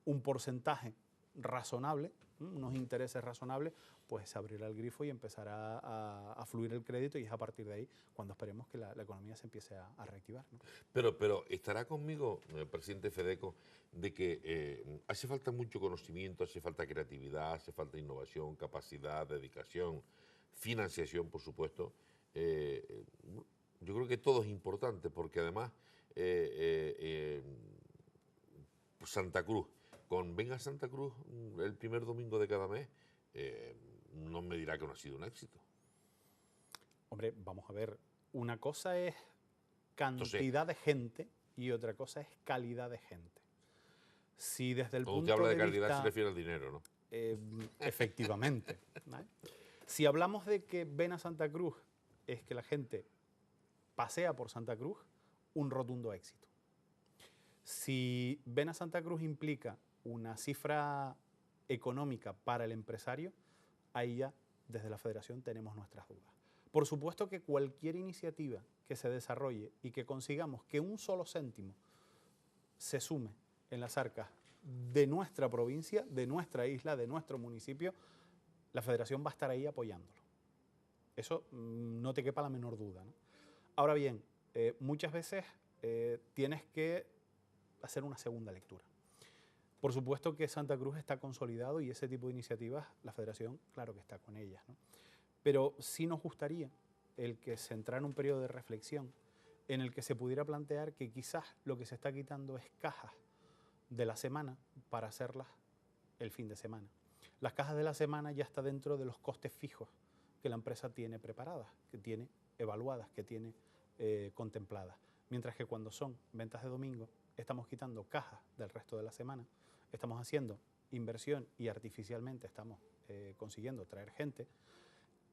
un porcentaje razonable, unos intereses razonables, pues se abrirá el grifo y empezará a fluir el crédito, y es a partir de ahí cuando esperemos que la economía se empiece a reactivar, ¿no? Pero estará conmigo, presidente Fedeco, de que hace falta mucho conocimiento, hace falta creatividad, hace falta innovación, capacidad, dedicación, financiación, por supuesto. Yo creo que todo es importante porque además Santa Cruz, con Venga Santa Cruz el primer domingo de cada mes, no me dirá que no ha sido un éxito. Hombre, vamos a ver, una cosa es cantidad de gente y otra cosa es calidad de gente. Si desde el Cuando punto usted habla de de calidad vista, se refiere al dinero, ¿no? efectivamente, ¿vale? Si hablamos de que Ven a Santa Cruz es que la gente pasea por Santa Cruz, un rotundo éxito. Si Ven a Santa Cruz implica una cifra económica para el empresario, ahí ya desde la Federación tenemos nuestras dudas. Por supuesto que cualquier iniciativa que se desarrolle y que consigamos que un solo céntimo se sume en las arcas de nuestra provincia, de nuestra isla, de nuestro municipio, la Federación va a estar ahí apoyándolo. Eso no te quepa la menor duda, ¿no? Ahora bien, muchas veces tienes que hacer una segunda lectura. Por supuesto que Santa Cruz está consolidado y ese tipo de iniciativas, la Federación, claro que está con ellas, ¿no? Pero sí nos gustaría el que se entrara en un periodo de reflexión en el que se pudiera plantear que quizás lo que se está quitando es cajas de la semana para hacerlas el fin de semana. Las cajas de la semana ya está dentro de los costes fijos que la empresa tiene preparadas, que tiene evaluadas, que tiene contempladas. Mientras que cuando son ventas de domingo, estamos quitando cajas del resto de la semana, estamos haciendo inversión y artificialmente estamos consiguiendo traer gente,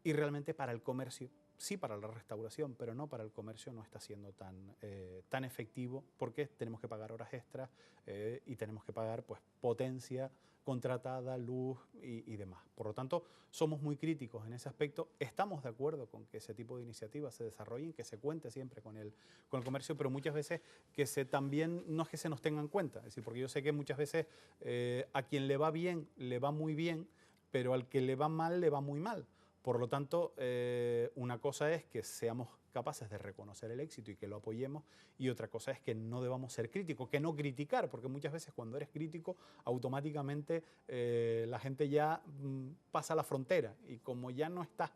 y realmente para el comercio, sí para la restauración, pero no para el comercio, no está siendo tan efectivo, porque tenemos que pagar horas extras y tenemos que pagar pues potencia contratada, luz y demás. Por lo tanto, somos muy críticos en ese aspecto. Estamos de acuerdo con que ese tipo de iniciativas se desarrollen, que se cuente siempre con el comercio, pero muchas veces que también no es que se nos tenga en cuenta. Es decir, porque yo sé que muchas veces a quien le va bien, le va muy bien, pero al que le va mal, le va muy mal. Por lo tanto, una cosa es que seamos capaces de reconocer el éxito y que lo apoyemos, y otra cosa es que no debamos ser críticos, que no criticar, porque muchas veces cuando eres crítico, automáticamente la gente ya pasa la frontera, y como ya no estás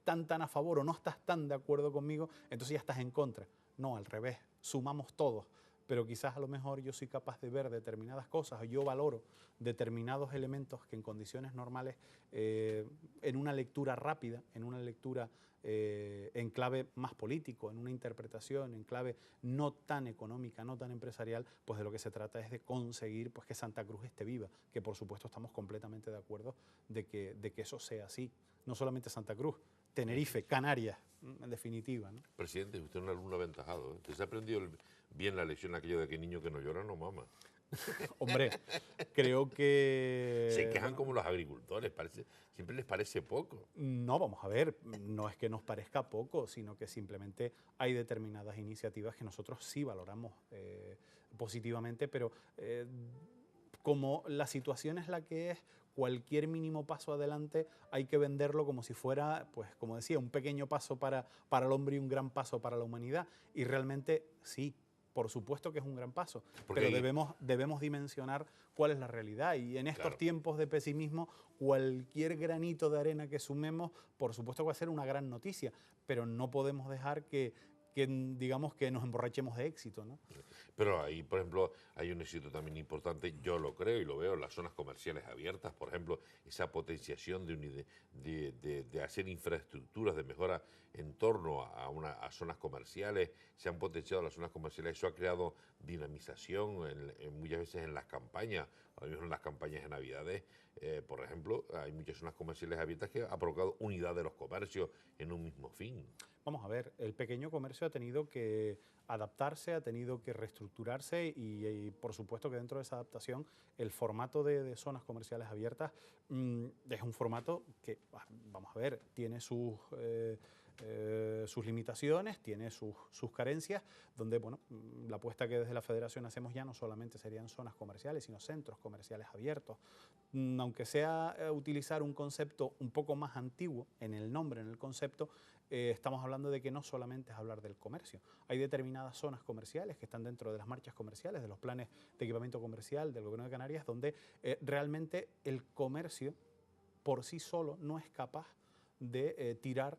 tan a favor o no estás tan de acuerdo conmigo, entonces ya estás en contra. No, al revés, sumamos todos. Pero quizás a lo mejor yo soy capaz de ver determinadas cosas, o yo valoro determinados elementos que en condiciones normales, en una lectura rápida, en una lectura en clave más político, en una interpretación en clave no tan económica, no tan empresarial, pues de lo que se trata es de conseguir pues, que Santa Cruz esté viva, que por supuesto estamos completamente de acuerdo de que eso sea así. No solamente Santa Cruz, Tenerife, Canarias, en definitiva, ¿no? Presidente, usted es un alumno aventajado, ¿eh? Usted se ha aprendido bien la lección aquello de que niño que no llora no mama. Hombre, creo que... Se quejan como los agricultores, siempre les parece poco. No, vamos a ver, no es que nos parezca poco, sino que simplemente hay determinadas iniciativas que nosotros sí valoramos positivamente, pero como la situación es la que es, cualquier mínimo paso adelante hay que venderlo como si fuera, pues como decía, un pequeño paso para el hombre y un gran paso para la humanidad. Y realmente sí, por supuesto que es un gran paso, pero debemos dimensionar cuál es la realidad. Y en estos tiempos de pesimismo, cualquier granito de arena que sumemos, por supuesto que va a ser una gran noticia, pero no podemos dejar que digamos que nos emborrachemos de éxito, ¿no? Pero ahí, por ejemplo, hay un éxito también importante, yo lo creo y lo veo, en las zonas comerciales abiertas, por ejemplo, esa potenciación de hacer infraestructuras de mejora en torno a zonas comerciales, se han potenciado las zonas comerciales, eso ha creado dinamización muchas veces en las campañas, ahora mismo en las campañas de Navidades, por ejemplo, hay muchas zonas comerciales abiertas que ha provocado unidad de los comercios en un mismo fin. Vamos a ver, el pequeño comercio ha tenido que adaptarse, ha tenido que reestructurarse y por supuesto que dentro de esa adaptación el formato de zonas comerciales abiertas es un formato que, vamos a ver, tiene sus limitaciones, tiene sus carencias, donde bueno, la apuesta que desde la Federación hacemos ya no solamente serían zonas comerciales, sino centros comerciales abiertos. Aunque sea utilizar un concepto un poco más antiguo en el nombre, en el concepto, estamos hablando de que no solamente es hablar del comercio. Hay determinadas zonas comerciales que están dentro de las marchas comerciales, de los planes de equipamiento comercial del Gobierno de Canarias, donde realmente el comercio por sí solo no es capaz de tirar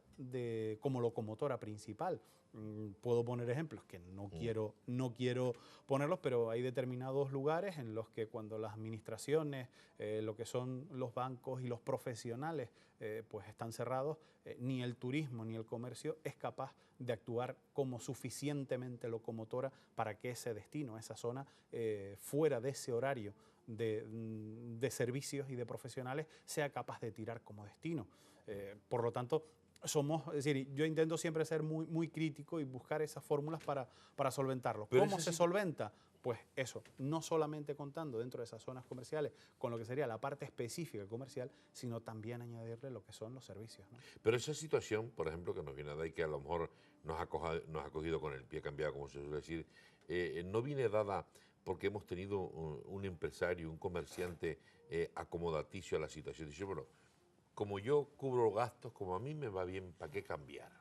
como locomotora principal. Puedo poner ejemplos que no quiero ponerlos, pero hay determinados lugares en los que cuando las administraciones, lo que son los bancos y los profesionales, pues están cerrados, ni el turismo ni el comercio es capaz de actuar como suficientemente locomotora para que ese destino, esa zona, fuera de ese horario de servicios y de profesionales, sea capaz de tirar como destino. Por lo tanto, es decir, yo intento siempre ser muy crítico y buscar esas fórmulas para solventarlo. Pero ¿Cómo se solventa? Pues eso, no solamente contando dentro de esas zonas comerciales con lo que sería la parte específica comercial, sino también añadirle lo que son los servicios, ¿no? Pero esa situación, por ejemplo, que nos viene a dar y que a lo mejor nos ha cogido con el pie cambiado, como se suele decir, no viene dada porque hemos tenido un empresario, un comerciante acomodaticio a la situación. Dice, bueno, como yo cubro gastos, como a mí me va bien, ¿para qué cambiar?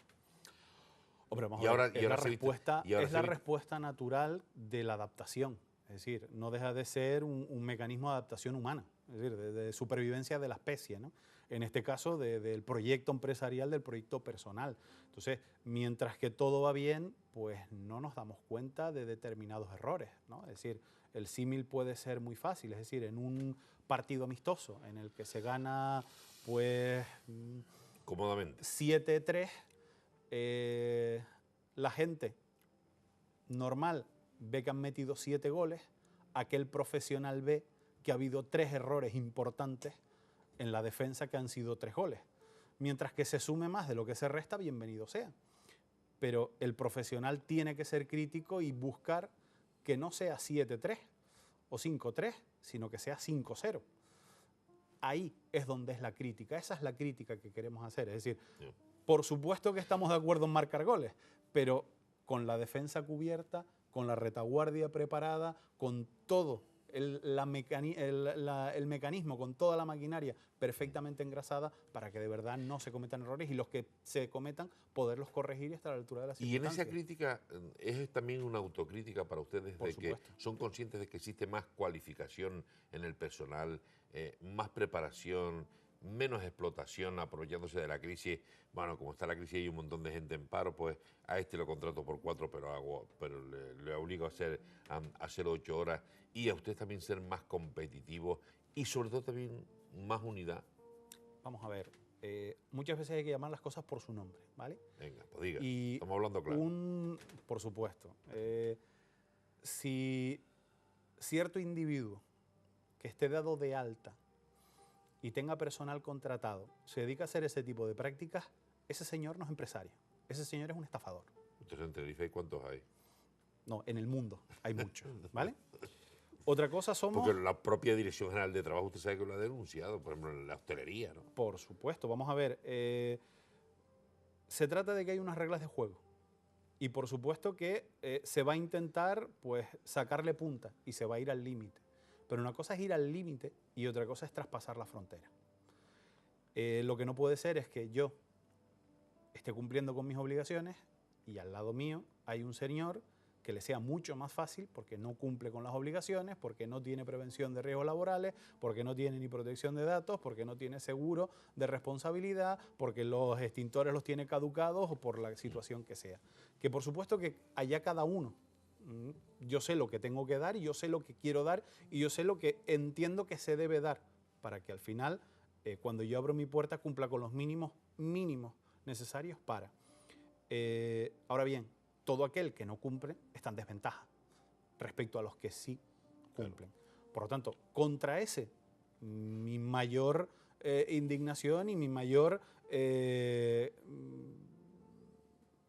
Hombre, vamos a ver, es la respuesta natural de la adaptación. Es decir, no deja de ser un mecanismo de adaptación humana, es decir, de supervivencia de la especie, ¿no? En este caso, del proyecto empresarial, del proyecto personal. Entonces, mientras que todo va bien, pues no nos damos cuenta de determinados errores, ¿no? Es decir, el símil puede ser muy fácil, es decir, en un partido amistoso en el que se gana, pues, cómodamente 7-3, la gente normal ve que han metido 7 goles, aquel profesional ve que ha habido 3 errores importantes en la defensa que han sido 3 goles. Mientras que se sume más de lo que se resta, bienvenido sea. Pero el profesional tiene que ser crítico y buscar que no sea 7-3 o 5-3, sino que sea 5-0. Ahí es donde es la crítica, esa es la crítica que queremos hacer. Es decir, por supuesto que estamos de acuerdo en marcar goles, pero con la defensa cubierta, con la retaguardia preparada, con todo el mecanismo, con toda la maquinaria perfectamente engrasada para que de verdad no se cometan errores y los que se cometan, poderlos corregir y estar a la altura de las circunstancias. Y en esa crítica, ¿es también una autocrítica para ustedes de que son conscientes de que existe más cualificación en el personal, más preparación, menos explotación aprovechándose de la crisis? Bueno, como está la crisis y hay un montón de gente en paro, pues a este lo contrato por 4, pero le obligo a hacer 8 horas, y a usted también ser más competitivo y sobre todo también más unidad. Vamos a ver, muchas veces hay que llamar las cosas por su nombre, ¿vale? Venga, pues diga, estamos hablando claro. Por supuesto, si cierto individuo que esté dado de alta y tenga personal contratado, se dedica a hacer ese tipo de prácticas, ese señor no es empresario, ese señor es un estafador. Entonces, en Tenerife, ¿cuántos hay? No, en el mundo hay muchos, ¿vale? Otra cosa somos... Porque la propia Dirección General de Trabajo, usted sabe que lo ha denunciado, por ejemplo, en la hostelería, ¿no? Por supuesto, vamos a ver, se trata de que hay unas reglas de juego y por supuesto que se va a intentar pues sacarle punta y se va a ir al límite. Pero una cosa es ir al límite y otra cosa es traspasar la frontera. Lo que no puede ser es que yo esté cumpliendo con mis obligaciones y al lado mío hay un señor que le sea mucho más fácil porque no cumple con las obligaciones, porque no tiene prevención de riesgos laborales, porque no tiene ni protección de datos, porque no tiene seguro de responsabilidad, porque los extintores los tiene caducados o por la situación que sea. Que por supuesto que allá cada uno Yo sé lo que tengo que dar y yo sé lo que quiero dar y yo sé lo que entiendo que se debe dar para que al final, cuando yo abro mi puerta, cumpla con los mínimos necesarios para. Ahora bien, todo aquel que no cumple está en desventaja respecto a los que sí cumplen. Por lo tanto, contra ese, mi mayor indignación y mi mayor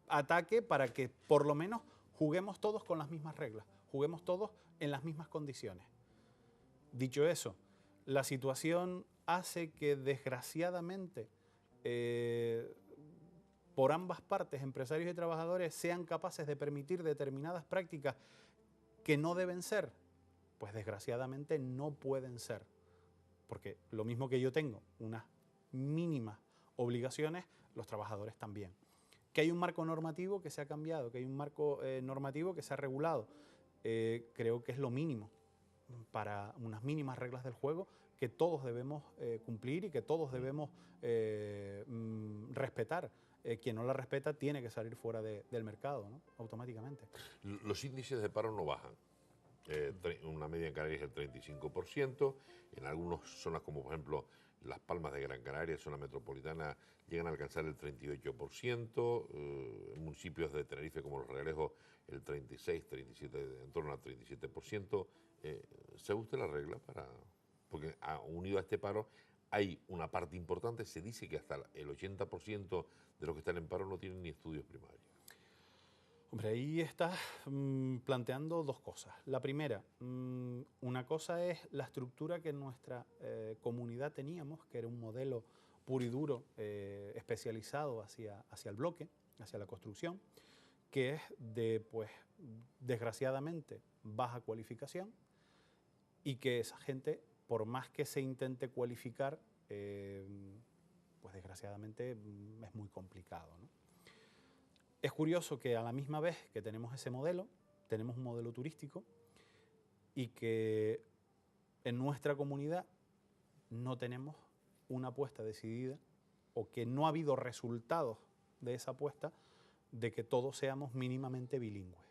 ataque para que por lo menos juguemos todos con las mismas reglas, juguemos todos en las mismas condiciones. Dicho eso, la situación hace que desgraciadamente por ambas partes, empresarios y trabajadores, sean capaces de permitir determinadas prácticas que no deben ser, pues desgraciadamente no pueden ser. Porque lo mismo que yo tengo unas mínimas obligaciones, los trabajadores también. Que hay un marco normativo que se ha cambiado, que hay un marco normativo que se ha regulado. Creo que es lo mínimo para unas mínimas reglas del juego que todos debemos cumplir y que todos debemos respetar. Quien no la respeta tiene que salir fuera del mercado, ¿no? Automáticamente. Los índices de paro no bajan. Una media en Canarias es el 35%, en algunas zonas como por ejemplo Las Palmas de Gran Canaria, zona metropolitana, llegan a alcanzar el 38%, en municipios de Tenerife como Los Realejos el 36, 37, en torno al 37%. ¿Sabe usted la regla para...? Porque unido a este paro hay una parte importante, se dice que hasta el 80% de los que están en paro no tienen ni estudios primarios. Hombre, ahí estás planteando dos cosas. La primera, una cosa es la estructura que en nuestra comunidad teníamos, que era un modelo puro y duro, especializado hacia el bloque, hacia la construcción, que es de, pues, desgraciadamente, baja cualificación y que esa gente, por más que se intente cualificar, pues desgraciadamente es muy complicado, ¿no? Es curioso que a la misma vez que tenemos ese modelo, tenemos un modelo turístico y que en nuestra comunidad no tenemos una apuesta decidida o que no ha habido resultados de esa apuesta de que todos seamos mínimamente bilingües,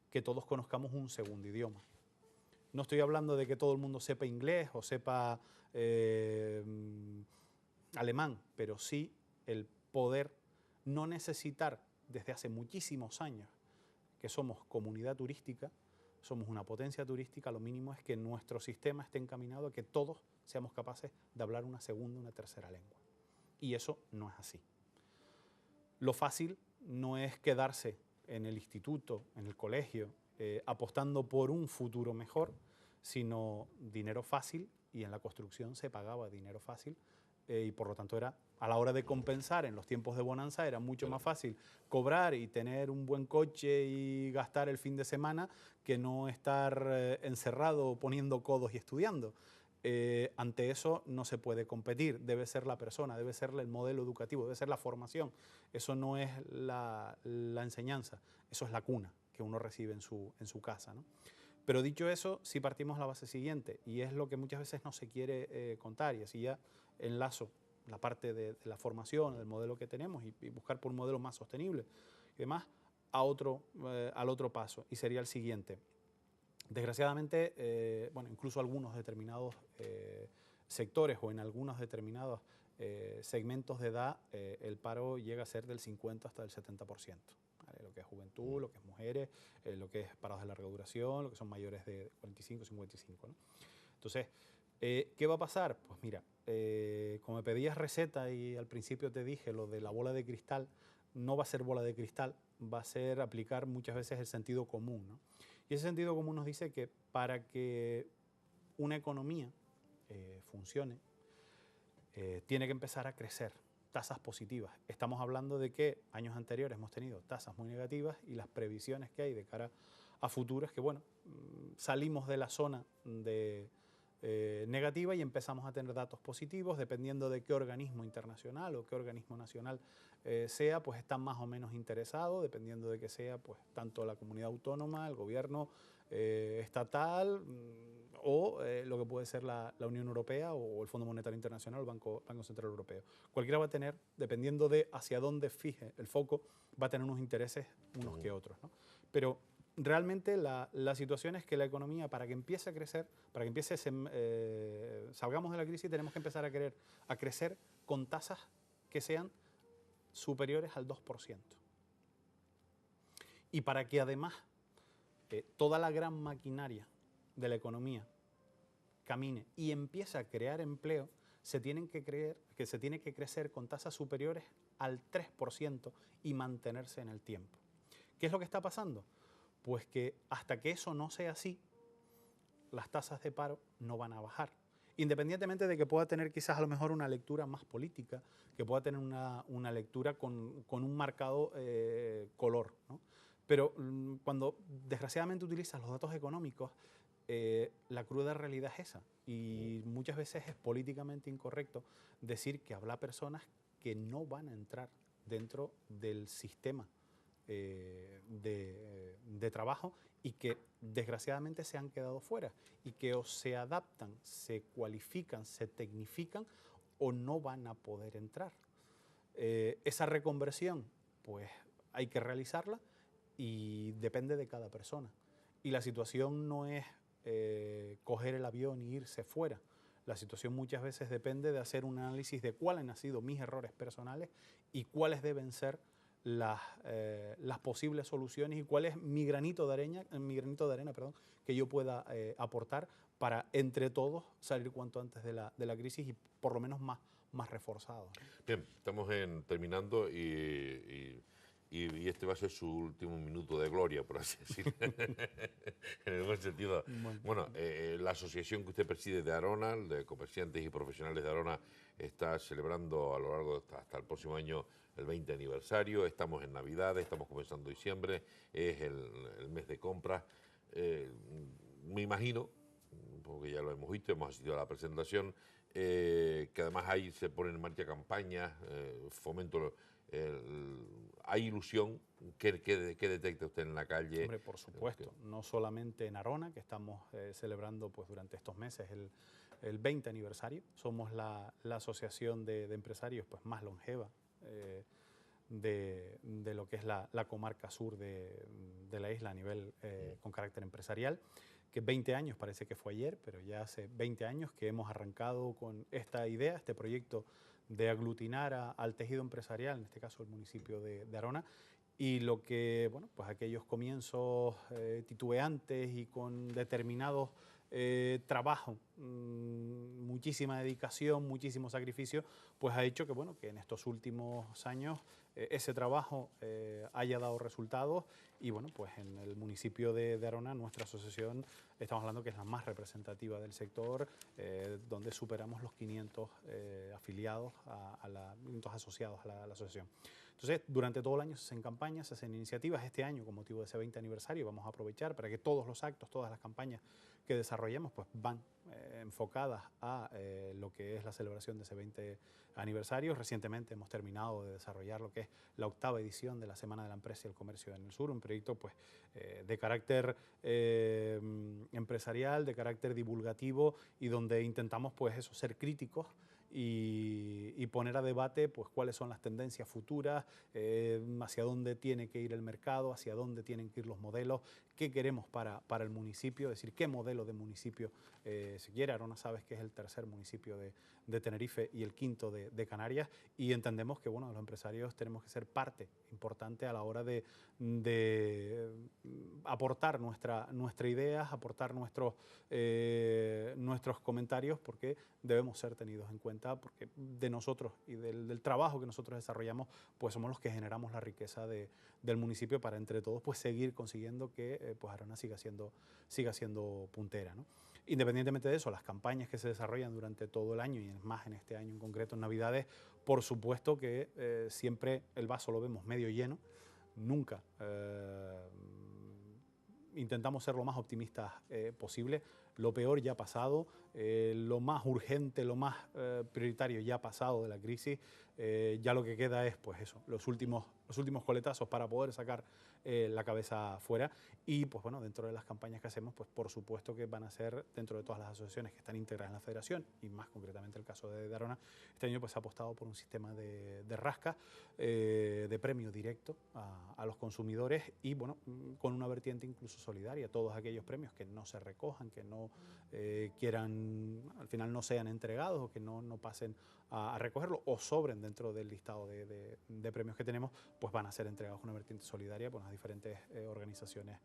que todos conozcamos un segundo idioma. No estoy hablando de que todo el mundo sepa inglés o sepa alemán, pero sí el poder no necesitar desde hace muchísimos años que somos comunidad turística, somos una potencia turística, lo mínimo es que nuestro sistema esté encaminado a que todos seamos capaces de hablar una segunda, una tercera lengua. Y eso no es así. Lo fácil no es quedarse en el instituto, en el colegio, apostando por un futuro mejor, sino dinero fácil, y en la construcción se pagaba dinero fácil, y por lo tanto era, a la hora de compensar en los tiempos de bonanza, era mucho más fácil cobrar y tener un buen coche y gastar el fin de semana que no estar encerrado poniendo codos y estudiando. Ante eso no se puede competir, debe ser la persona, debe ser el modelo educativo, debe ser la formación. Eso no es la enseñanza, eso es la cuna que uno recibe en su casa, ¿no? Pero dicho eso, sí partimos la base siguiente, y es lo que muchas veces no se quiere contar, y así ya enlazo la parte de la formación, del modelo que tenemos, y buscar por un modelo más sostenible y demás, al otro paso, y sería el siguiente. Desgraciadamente, bueno, incluso algunos determinados sectores o en algunos determinados segmentos de edad, el paro llega a ser del 50 hasta el 70%. ¿Vale? Lo que es juventud, lo que es mujeres, lo que es parados de larga duración, lo que son mayores de 45, 55, ¿no? Entonces, ¿qué va a pasar? Pues mira, como me pedías receta y al principio te dije lo de la bola de cristal, no va a ser bola de cristal, va a ser aplicar muchas veces el sentido común, ¿no? Y ese sentido común nos dice que para que una economía funcione, tiene que empezar a crecer tasas positivas. Estamos hablando de que años anteriores hemos tenido tasas muy negativas y las previsiones que hay de cara a futuro es que, bueno, salimos de la zona de negativa y empezamos a tener datos positivos, dependiendo de qué organismo internacional o qué organismo nacional sea, pues están más o menos interesados, dependiendo de que sea, pues tanto la comunidad autónoma, el gobierno estatal o lo que puede ser la Unión Europea o el Fondo Monetario Internacional o el Banco Central Europeo. Cualquiera va a tener, dependiendo de hacia dónde fije el foco, va a tener unos intereses unos que otros, ¿no? Pero realmente la situación es que la economía, para que empiece a crecer, para que salgamos de la crisis, tenemos que empezar a crecer con tasas que sean superiores al 2%. Y para que además toda la gran maquinaria de la economía camine y empiece a crear empleo, se tiene que crecer con tasas superiores al 3% y mantenerse en el tiempo. ¿Qué es lo que está pasando? Pues que hasta que eso no sea así, las tasas de paro no van a bajar. Independientemente de que pueda tener quizás a lo mejor una lectura más política, que pueda tener una lectura con un marcado color, ¿no? Pero cuando desgraciadamente utilizas los datos económicos, la cruda realidad es esa. Y muchas veces es políticamente incorrecto decir que habrá personas que no van a entrar dentro del sistema de trabajo y que desgraciadamente se han quedado fuera y que o se adaptan, se cualifican, se tecnifican o no van a poder entrar. Esa reconversión, pues hay que realizarla y depende de cada persona. Y la situación no es coger el avión y irse fuera. La situación muchas veces depende de hacer un análisis de cuáles han sido mis errores personales y cuáles deben ser las posibles soluciones y cuál es mi granito de arena, que yo pueda aportar para entre todos salir cuanto antes de la crisis y por lo menos más reforzados. Bien, estamos terminando y este va a ser su último minuto de gloria, por así decirlo, en el buen sentido. Bueno, la asociación que usted preside de Arona, de comerciantes y profesionales de Arona, está celebrando a lo largo hasta el próximo año el 20 aniversario. Estamos en Navidad, estamos comenzando diciembre, es el mes de compras. Me imagino, porque ya lo hemos visto, hemos asistido a la presentación, que además ahí se ponen en marcha campañas, fomento. ¿Hay ilusión? ¿Qué detecta usted en la calle? Hombre, por supuesto, no solamente en Arona, que estamos celebrando pues, durante estos meses el 20 aniversario. Somos la asociación de empresarios pues, más longeva de lo que es la comarca sur de la isla a nivel con carácter empresarial, que 20 años, parece que fue ayer, pero ya hace 20 años que hemos arrancado con esta idea, este proyecto de aglutinar al tejido empresarial, en este caso el municipio de Arona, y lo que, bueno, pues aquellos comienzos titubeantes y con determinados trabajo, muchísima dedicación, muchísimo sacrificio, pues ha hecho que, bueno, que en estos últimos años ese trabajo haya dado resultados y, bueno, pues en el municipio de Arona, nuestra asociación, estamos hablando que es la más representativa del sector, donde superamos los 500 afiliados, 500 asociados a la asociación. Entonces, durante todo el año se hacen campañas, se hacen iniciativas. Este año, con motivo de ese 20 aniversario, vamos a aprovechar para que todos los actos, todas las campañas que desarrollemos, pues van enfocadas a lo que es la celebración de ese 20 aniversario. Recientemente hemos terminado de desarrollar lo que es la 8ª edición de la Semana de la Empresa y el Comercio en el Sur, un proyecto pues, de carácter empresarial, de carácter divulgativo y donde intentamos pues, eso, ser críticos y poner a debate pues, cuáles son las tendencias futuras, hacia dónde tiene que ir el mercado, hacia dónde tienen que ir los modelos, qué queremos para el municipio, es decir, qué modelo de municipio se quiere. Arona, sabes que es el tercer municipio de Tenerife y el quinto de Canarias, y entendemos que bueno, los empresarios tenemos que ser parte importante a la hora de aportar nuestras ideas, aportar nuestros comentarios, porque debemos ser tenidos en cuenta, porque de nosotros y del trabajo que nosotros desarrollamos, pues somos los que generamos la riqueza del municipio para entre todos pues seguir consiguiendo que pues Arona siga siendo puntera, ¿no? Independientemente de eso, las campañas que se desarrollan durante todo el año y más en este año en concreto en Navidades, por supuesto que siempre el vaso lo vemos medio lleno, nunca intentamos ser lo más optimistas posible. lo peor ya ha pasado, lo más urgente, lo más prioritario ya ha pasado de la crisis. Ya lo que queda es, pues eso, los últimos coletazos para poder sacar la cabeza fuera. Y pues bueno, dentro de las campañas que hacemos, pues por supuesto que van a ser dentro de todas las asociaciones que están integradas en la federación, y más concretamente el caso de Arona. Este año pues se ha apostado por un sistema de rasca, de premio directo a los consumidores, y bueno, con una vertiente incluso solidaria. Todos aquellos premios que no se recojan, que no quieran, al final no sean entregados, o que no pasen a recogerlo, o sobren dentro del listado de premios que tenemos, pues van a ser entregados con una vertiente solidaria por las diferentes organizaciones,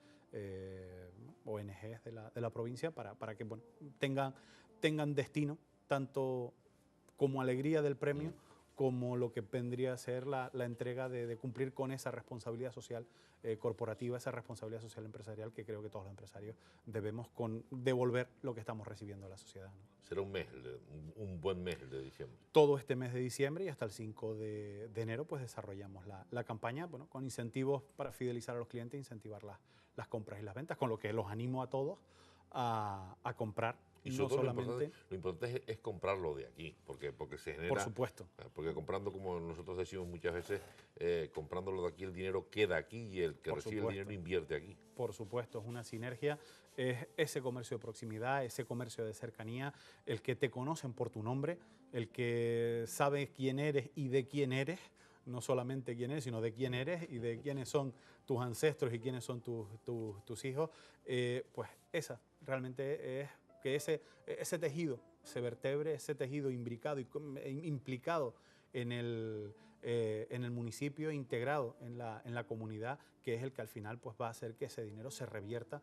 ONGs de la provincia, para que bueno, tengan destino tanto como alegría del premio, como lo que vendría a ser la entrega de cumplir con esa responsabilidad social corporativa, esa responsabilidad social empresarial que creo que todos los empresarios debemos devolver lo que estamos recibiendo a la sociedad, ¿no? Será un buen mes el de diciembre. Todo este mes de diciembre y hasta el 5 de enero pues desarrollamos la campaña, bueno, con incentivos para fidelizar a los clientes, incentivar las compras y las ventas, con lo que los animo a todos a comprar. Y sobre todo lo importante es comprarlo de aquí, porque se genera... Por supuesto. Porque comprando, como nosotros decimos muchas veces, comprándolo de aquí el dinero queda aquí y el que recibe el dinero invierte aquí. Por supuesto, es una sinergia, es ese comercio de proximidad, ese comercio de cercanía, el que te conocen por tu nombre, el que sabe quién eres y de quién eres, no solamente quién eres, sino de quién eres y de quiénes son tus ancestros y quiénes son tus hijos. Pues esa realmente es que ese tejido se vertebre, ese tejido imbricado e implicado en el municipio, integrado en la comunidad, que es el que al final pues va a hacer que ese dinero se revierta,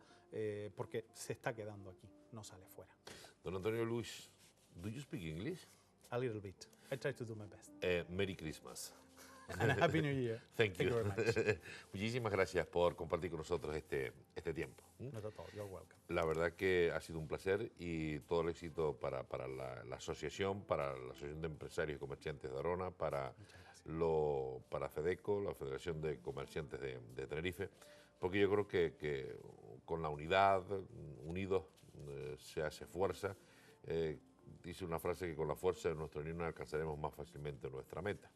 porque se está quedando aquí, no sale fuera. Don Antonio Luis, ¿do you speak English? A little bit. I try to do my best. Merry Christmas. And a Happy New Year. Thank you very much. Muchísimas gracias por compartir con nosotros este tiempo. Not at all. You're welcome. La verdad que ha sido un placer, y todo el éxito para la asociación, para la Asociación de Empresarios y Comerciantes de Arona, para FEDECO, la Federación de Comerciantes de Tenerife, porque yo creo que con la unidad, unidos, se hace fuerza. Dice una frase que con la fuerza de nuestra unión alcanzaremos más fácilmente nuestra meta.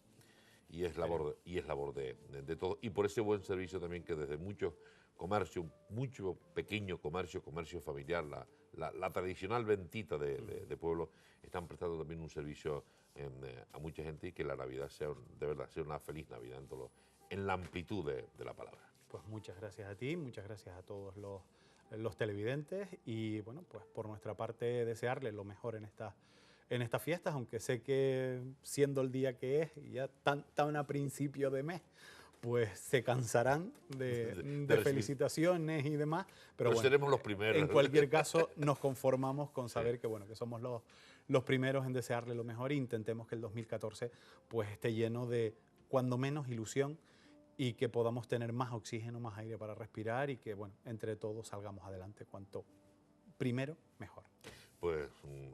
Y es labor de todos. Y por ese buen servicio también que desde muchos comercios, mucho pequeño comercio familiar, la tradicional ventita de pueblo, están prestando también un servicio a mucha gente, y que la Navidad sea, de verdad, sea una feliz Navidad en la amplitud de la palabra. Pues muchas gracias a ti, muchas gracias a todos los televidentes, y bueno, pues por nuestra parte desearles lo mejor en estas fiestas, aunque sé que siendo el día que es, y ya tan a principio de mes, pues se cansarán de felicitaciones y demás, pero bueno, seremos los primeros. En cualquier caso nos conformamos con saber que bueno, que somos los primeros en desearle lo mejor, e intentemos que el 2014 pues esté lleno de cuando menos ilusión, y que podamos tener más oxígeno, más aire para respirar, y que bueno, entre todos salgamos adelante. Cuanto primero, mejor. Pues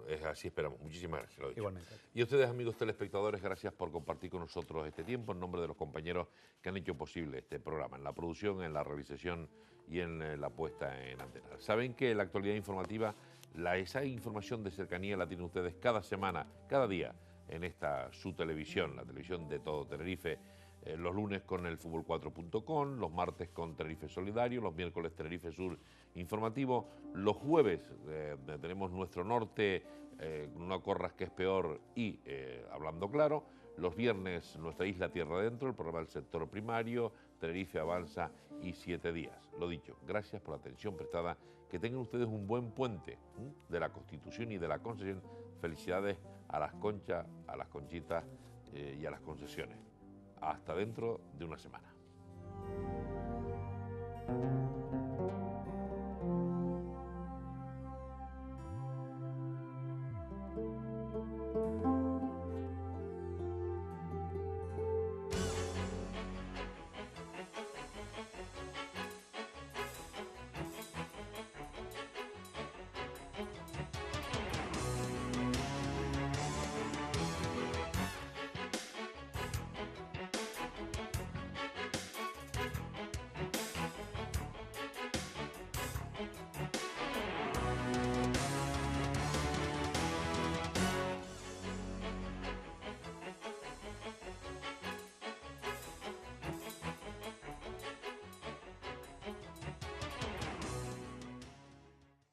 es así, esperamos. Muchísimas gracias. Lo dicho. Igualmente. Y a ustedes, amigos telespectadores, gracias por compartir con nosotros este tiempo, en nombre de los compañeros que han hecho posible este programa, en la producción, en la realización y en la puesta en antena. Saben que la actualidad informativa, esa información de cercanía la tienen ustedes cada semana, cada día, en esta su televisión, la televisión de todo Tenerife. Los lunes con el fútbol4.com, los martes con Tenerife Solidario, los miércoles Tenerife Sur Informativo, los jueves tenemos Nuestro Norte, No corras que es peor, y Hablando Claro, los viernes Nuestra Isla Tierra Adentro, el programa del sector primario, Tenerife Avanza y 7 días. Lo dicho, gracias por la atención prestada, que tengan ustedes un buen puente de la Constitución y de la concesión. Felicidades a las conchas, a las conchitas y a las concesiones. Hasta dentro de una semana.